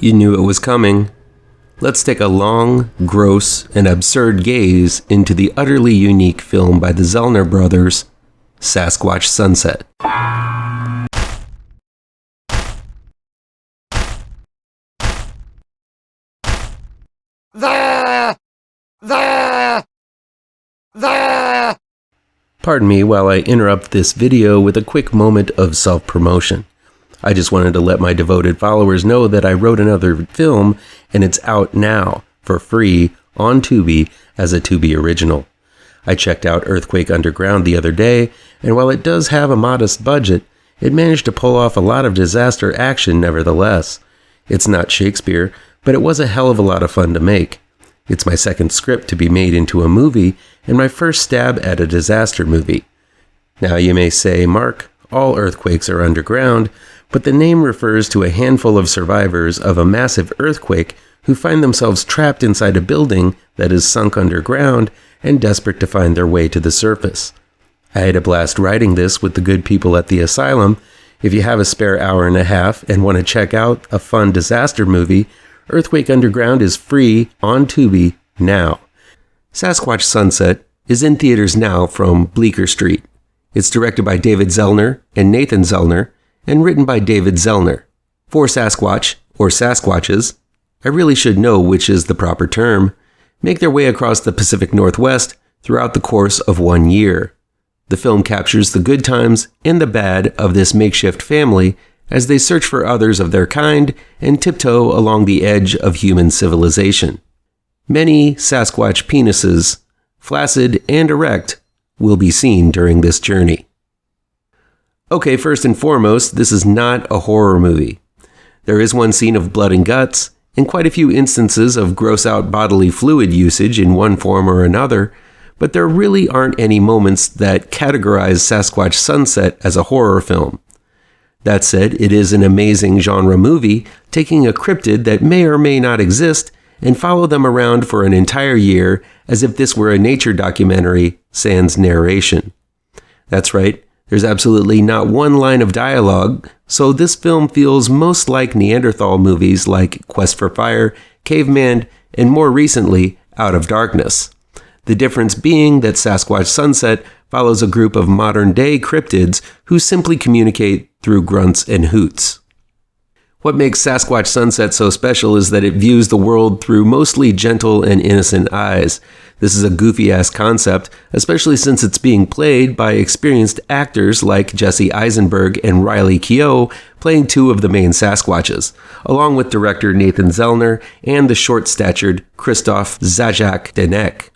You knew it was coming. Let's take a long, gross, and absurd gaze into the utterly unique film by the Zellner brothers, Sasquatch Sunset. Pardon me while I interrupt this video with a quick moment of self-promotion. I just wanted to let my devoted followers know that I wrote another film and it's out now for free on Tubi as a Tubi original. I checked out Earthquake Underground the other day, and while it does have a modest budget, it managed to pull off a lot of disaster action nevertheless. It's not Shakespeare, but it was a hell of a lot of fun to make. It's my second script to be made into a movie, and my first stab at a disaster movie. Now you may say, Mark, all earthquakes are underground, but the name refers to a handful of survivors of a massive earthquake who find themselves trapped inside a building that is sunk underground and desperate to find their way to the surface. I had a blast writing this with the good people at the asylum. If you have a spare hour and a half and want to check out a fun disaster movie, Earthquake Underground is free on Tubi now. Sasquatch Sunset is in theaters now from Bleecker Street. It's directed by David Zellner and Nathan Zellner, and written by David Zellner. For Sasquatch, or Sasquatches, I really should know which is the proper term, make their way across the Pacific Northwest throughout the course of 1 year. The film captures the good times and the bad of this makeshift family as they search for others of their kind and tiptoe along the edge of human civilization. Many Sasquatch penises, flaccid and erect, will be seen during this journey. Okay, first and foremost, this is not a horror movie. There is one scene of blood and guts, and quite a few instances of gross-out bodily fluid usage in one form or another, but there really aren't any moments that categorize Sasquatch Sunset as a horror film. That said, it is an amazing genre movie, taking a cryptid that may or may not exist and follow them around for an entire year as if this were a nature documentary sans narration. That's right. There's absolutely not one line of dialogue, so this film feels most like Neanderthal movies like Quest for Fire, Caveman, and more recently, Out of Darkness. The difference being that Sasquatch Sunset follows a group of modern-day cryptids who simply communicate through grunts and hoots. What makes Sasquatch Sunset so special is that it views the world through mostly gentle and innocent eyes. This is a goofy-ass concept, especially since it's being played by experienced actors like Jesse Eisenberg and Riley Keough, playing two of the main Sasquatches, along with director Nathan Zellner and the short-statured Christoph Zajac-Denek.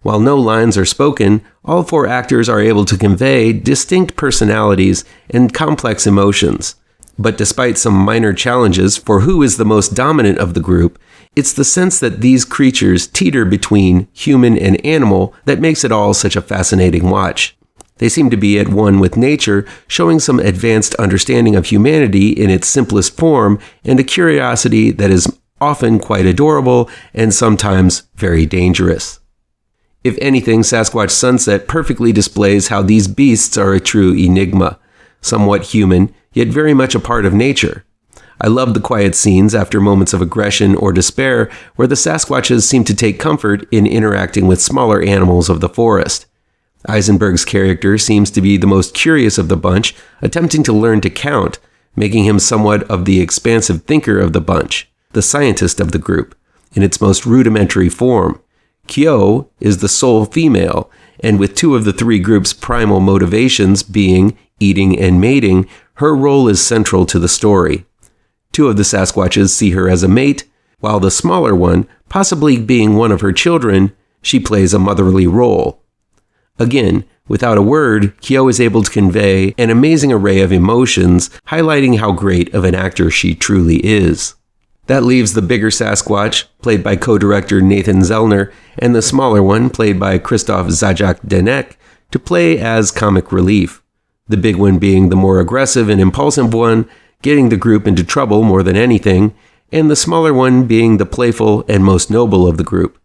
While no lines are spoken, all four actors are able to convey distinct personalities and complex emotions. But despite some minor challenges for who is the most dominant of the group, it's the sense that these creatures teeter between human and animal that makes it all such a fascinating watch. They seem to be at one with nature, showing some advanced understanding of humanity in its simplest form and a curiosity that is often quite adorable and sometimes very dangerous. If anything, Sasquatch Sunset perfectly displays how these beasts are a true enigma, somewhat human, yet very much a part of nature. I love the quiet scenes after moments of aggression or despair where the Sasquatches seem to take comfort in interacting with smaller animals of the forest. Eisenberg's character seems to be the most curious of the bunch, attempting to learn to count, making him somewhat of the expansive thinker of the bunch, the scientist of the group, in its most rudimentary form. Keough is the sole female, and with two of the three groups' primal motivations being eating and mating, her role is central to the story. Two of the Sasquatches see her as a mate, while the smaller one, possibly being one of her children, she plays a motherly role. Again, without a word, Keough is able to convey an amazing array of emotions, highlighting how great of an actor she truly is. That leaves the bigger Sasquatch, played by co-director Nathan Zellner, and the smaller one, played by Christoph Zajac-Denek, to play as comic relief. The big one being the more aggressive and impulsive one, getting the group into trouble more than anything, and the smaller one being the playful and most noble of the group.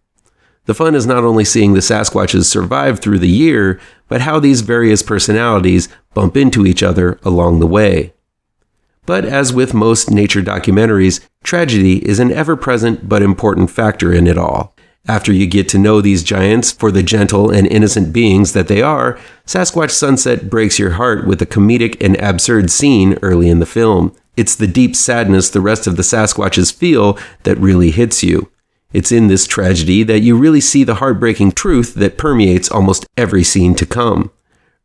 The fun is not only seeing the Sasquatches survive through the year, but how these various personalities bump into each other along the way. But as with most nature documentaries, tragedy is an ever-present but important factor in it all. After you get to know these giants for the gentle and innocent beings that they are, Sasquatch Sunset breaks your heart with a comedic and absurd scene early in the film. It's the deep sadness the rest of the Sasquatches feel that really hits you. It's in this tragedy that you really see the heartbreaking truth that permeates almost every scene to come.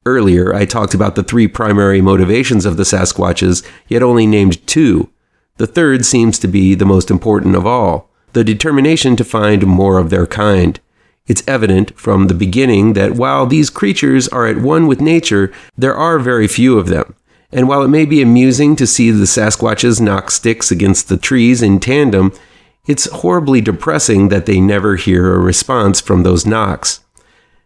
Earlier, I talked about the 3 primary motivations of the Sasquatches, yet only named 2. The third seems to be the most important of all: the determination to find more of their kind. It's evident from the beginning that while these creatures are at one with nature, there are very few of them. And while it may be amusing to see the Sasquatches knock sticks against the trees in tandem, it's horribly depressing that they never hear a response from those knocks.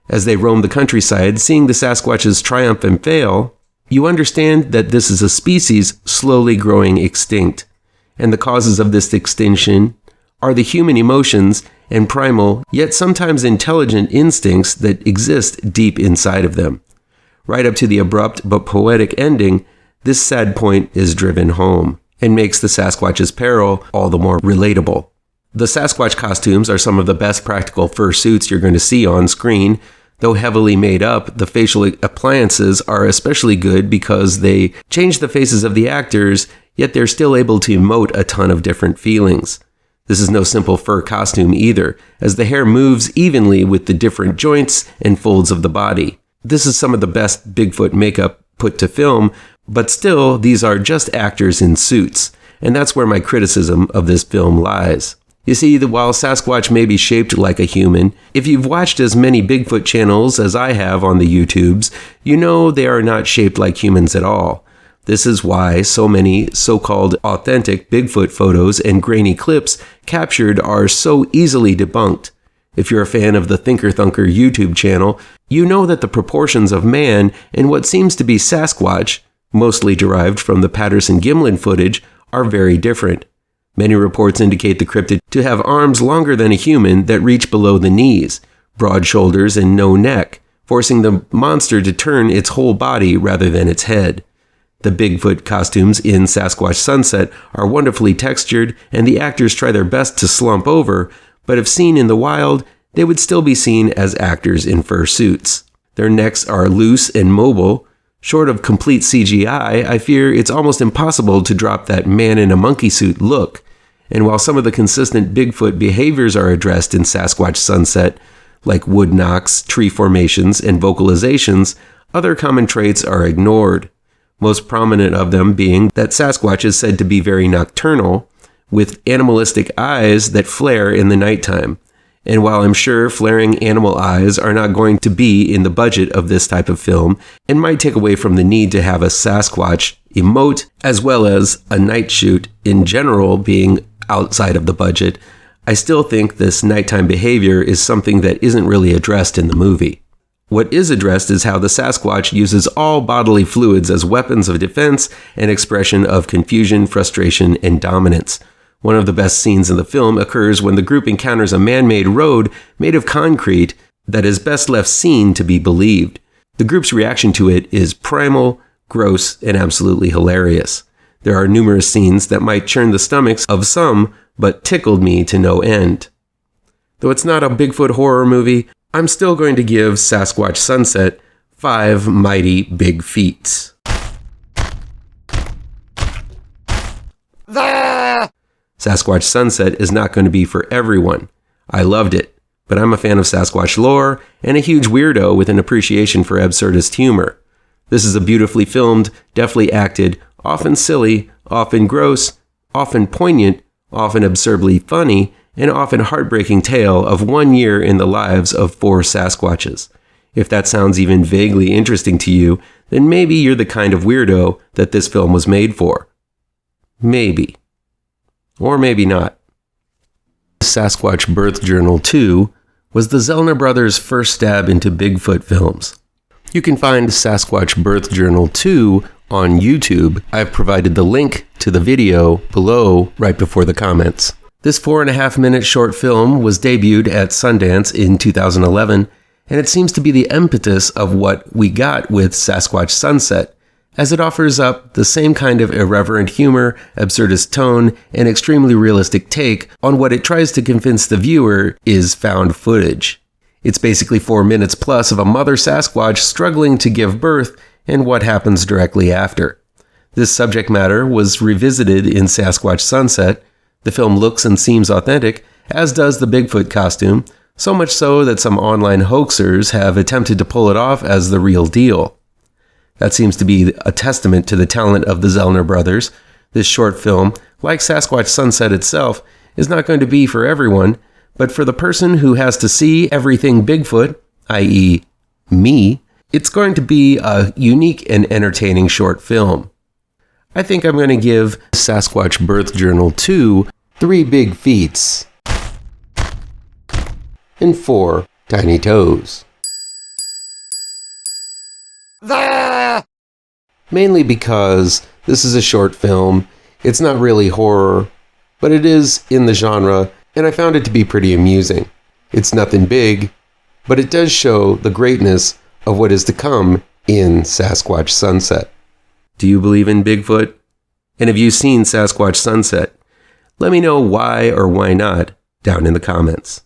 As they roam the countryside, seeing the Sasquatches triumph and fail, you understand that this is a species slowly growing extinct. And the causes of this extinction are the human emotions and primal, yet sometimes intelligent instincts that exist deep inside of them. Right up to the abrupt but poetic ending, this sad point is driven home and makes the Sasquatch's peril all the more relatable. The Sasquatch costumes are some of the best practical fur suits you're going to see on screen. Though heavily made up, the facial appliances are especially good because they change the faces of the actors, yet they're still able to emote a ton of different feelings. This is no simple fur costume either, as the hair moves evenly with the different joints and folds of the body. This is some of the best Bigfoot makeup put to film, but still, these are just actors in suits, and that's where my criticism of this film lies. You see, while Sasquatch may be shaped like a human, if you've watched as many Bigfoot channels as I have on the YouTubes, you know they are not shaped like humans at all. This is why so many so-called authentic Bigfoot photos and grainy clips captured are so easily debunked. If you're a fan of the Thinker Thunker YouTube channel, you know that the proportions of man and what seems to be Sasquatch, mostly derived from the Patterson-Gimlin footage, are very different. Many reports indicate the cryptid to have arms longer than a human that reach below the knees, broad shoulders, and no neck, forcing the monster to turn its whole body rather than its head. The Bigfoot costumes in Sasquatch Sunset are wonderfully textured, and the actors try their best to slump over, but if seen in the wild, they would still be seen as actors in fur suits. Their necks are loose and mobile. Short of complete CGI, I fear it's almost impossible to drop that man-in-a-monkey suit look. And while some of the consistent Bigfoot behaviors are addressed in Sasquatch Sunset, like wood knocks, tree formations, and vocalizations, other common traits are ignored. Most prominent of them being that Sasquatch is said to be very nocturnal, with animalistic eyes that flare in the nighttime. And while I'm sure flaring animal eyes are not going to be in the budget of this type of film, and might take away from the need to have a Sasquatch emote, as well as a night shoot in general being outside of the budget, I still think this nighttime behavior is something that isn't really addressed in the movie. What is addressed is how the Sasquatch uses all bodily fluids as weapons of defense and expression of confusion, frustration, and dominance. One of the best scenes in the film occurs when the group encounters a man-made road made of concrete that is best left seen to be believed. The group's reaction to it is primal, gross, and absolutely hilarious. There are numerous scenes that might churn the stomachs of some, but tickled me to no end. Though it's not a Bigfoot horror movie, I'm still going to give Sasquatch Sunset 5 mighty big feats. Sasquatch Sunset is not going to be for everyone. I loved it, but I'm a fan of Sasquatch lore and a huge weirdo with an appreciation for absurdist humor. This is a beautifully filmed, deftly acted, often silly, often gross, often poignant, often absurdly funny, and often heartbreaking tale of 1 year in the lives of 4 Sasquatches. If that sounds even vaguely interesting to you, then maybe you're the kind of weirdo that this film was made for. Maybe. Or maybe not. Sasquatch Birth Journal 2 was the Zellner brothers' first stab into Bigfoot films. You can find Sasquatch Birth Journal 2 on YouTube. I've provided the link to the video below right before the comments. This 4.5-minute short film was debuted at Sundance in 2011, and it seems to be the impetus of what we got with Sasquatch Sunset. as it offers up the same kind of irreverent humor, absurdist tone, and extremely realistic take on what it tries to convince the viewer is found footage. It's basically 4 minutes plus of a mother Sasquatch struggling to give birth and what happens directly after. This subject matter was revisited in Sasquatch Sunset. The film looks and seems authentic, as does the Bigfoot costume, so much so that some online hoaxers have attempted to pull it off as the real deal. That seems to be a testament to the talent of the Zellner brothers. This short film, like Sasquatch Sunset itself, is not going to be for everyone, but for the person who has to see everything Bigfoot, i.e. me, it's going to be a unique and entertaining short film. I think I'm going to give Sasquatch Birth Journal 2 3 big feets and 4 tiny toes. Mainly because this is a short film, it's not really horror, but it is in the genre, and I found it to be pretty amusing. It's nothing big, but it does show the greatness of what is to come in Sasquatch Sunset. Do you believe in Bigfoot? And have you seen Sasquatch Sunset? Let me know why or why not down in the comments.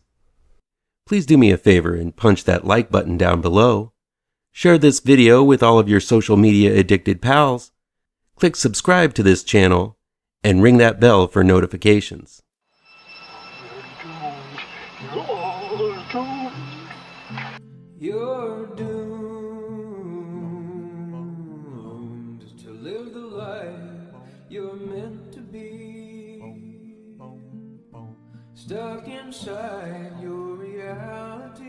Please do me a favor and punch that like button down below. Share this video with all of your social media addicted pals. Click subscribe to this channel and ring that bell for notifications. You're doomed to live the life you're meant to be, stuck inside your reality.